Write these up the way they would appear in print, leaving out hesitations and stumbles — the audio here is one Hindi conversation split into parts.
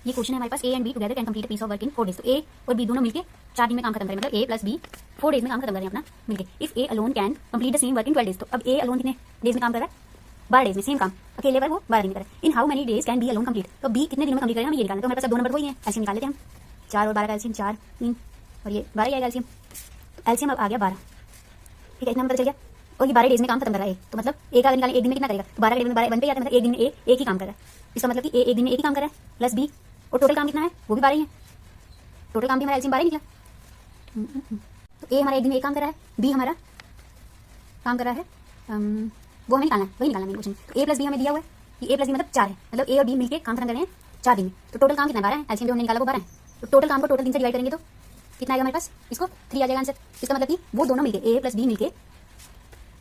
ये क्वेश्चन है हमारे पास, A and B together can complete a piece of work in 4 days. तो ए और बी दोनों मिलके 4 दिन में काम खत्म करें, मतलब ए प्लस बी 4 डेज में काम खत्म करें अपना मिलके। If A alone can complete the same work in 12 days, तो अब ए अलोन कितने डेज में काम कर रहा है? 12 डेज में सेम काम, अकेले वर्क वो 12 दिन में करे। In how many days can be alone complete, तो बी कितने दिनों में कंप्लीट करेगा, हमें ये निकालना। तो हमारे पास दो नंबर वही है, एलसीएम निकाल लेते हैं हम। 4 और 12 का एलसीएम 4 3 और ये 12 आएगा एलसीएम। एलसीएम अब आ गया 12, ठीक है, इतना पता चल गया। और ये 12 डेज में काम खत्म कर रहा है, तो मतलब एक अगर निकालें एक दिन में कितना करेगा, 12 डेज में 12 1 पे जाता है, मतलब एक दिन में ए एक ही काम कर रहा है। इसका मतलब कि ए एक दिन में एक ही काम कर रहा है प्लस बी, और टोटल काम कितना है वो भी 12 ही है। टोटल काम भी हमारा एलसीएम 12 निकला। तो ए हमारा एक दिन में एक काम कर रहा है, बी हमारा काम कर रहा है वो हमें निकालना है, वही निकालना है क्वेश्चन। तो ए प्लस बी हमें दिया हुआ है कि ए प्लस बी मतलब 4 है, मतलब ए और बी मिलकर काम खत्म कर रहे हैं 4 दिन में। तो टोटल काम कितना 12 है, एलसीएम जो हमने निकाला वो 12 है। तो टोटल काम को टोटल दिन से डिवाइड करेंगे तो कितना आएगा हमारे पास, इसको 3 आ जाएगा आंसर। इसका मतलब कि वो दोनों मिलके ए प्लस बी मिलके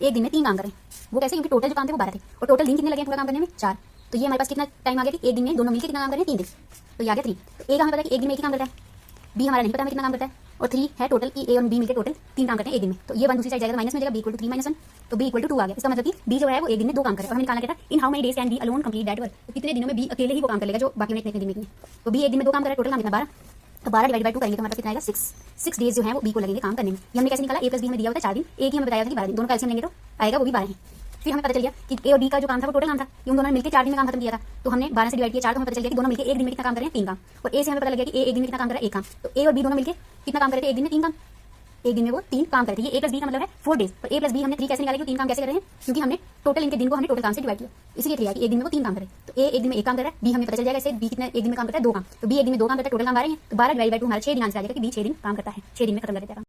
एक दिन में 3 काम करें। वो कैसे, क्योंकि टोटल जो काम थे वो 12 थे और टोटल दिन कितने लगे पूरा काम करने में 4। तो ये हमारे पास कितना टाइम आ गया कि एक दिन में दोनों मिलकर कितना काम करें, 3 दिन। तो ये आ गया 3। तो ए का हमें पता है कि एक दिन में एक ही काम करता है, बी हमारा नहीं पता हमें कितना काम करता है, और 3 है टोटल कि ए और बी मिलकर टोटल 3 काम करते हैं एक दिन में। तो ये 1 दूसरी साइड जाएगा तो माइनस में जाएगा, बी इक्वल टू 3 -1, तो बी इक्वल टू 2 आ गया। इसका मतलब कि बी जो है वो एक दिन में 2 काम करे। और हमें निकालना क्या था, in how many days can be alone complete that work, तो कितने दिनों में बी अकेले ही वो काम कर लेगा जो बाकी में इतने दिन में किए। तो बी एक दिन में 2 काम कर रहा है, टोटल काम कितना 12। तो 12 डिवाइड बाय 2 करेंगे तो हमारे पास कितना आएगा 6 डेज जो है वो बी को लगेंगे काम करने में। ये हमने कैसे निकाला, ए प्लस बी हमें दिया होता है 4 दिन, एक ही हमें बताया था कि 12 दिन, दोनों का एलसीएम लेंगे तो आएगा वो भी 12 है। फिर हमें पता चल गया कि ए और बी का जो काम था वो टोटल काम था, ये उन दोनों ने मिलकर 4 दिन में काम खत्म किया था। तो हमने 12 से डिवाइड किया 4, तो हमें पता चल गया कि दोनों मिलकर एक दिन में कितना काम कर रहे हैं, 3 काम। और ए से हमें पता लग गया कि ए एक दिन में कितना काम कर रहा है, 1 काम। तो ए और बी दोनों मिलकर कितना काम कर रहे थे एक दिन में, 3 काम। एक दिन में वो 3 काम करते हैं। ये ए प्लस बी का मतलब है 4 डेज, और ए प्लस बी हमने 3 कैसे निकाला, 3 काम कैसे कर रहे हैं, क्योंकि हमने टोटल इनके दिन को हमने टोटल काम से डिवाइड किया, इसलिए 3 कि एक दिन में वो 3 काम करे। तो ए एक दिन में 1 काम कर रहा है, बी हमें पता चल जाएगा इससे, बी कितने एक दिन में काम करता है 2 काम। तो बी एक दिन में 2 काम करता है, टोटल काम 12 है, तो 12 डिवाइड बाय 2 हमारा 6 दिन आंसर आ जाएगा कि बी 6 दिन काम करता है, 6 दिन में खत्म कर देता है।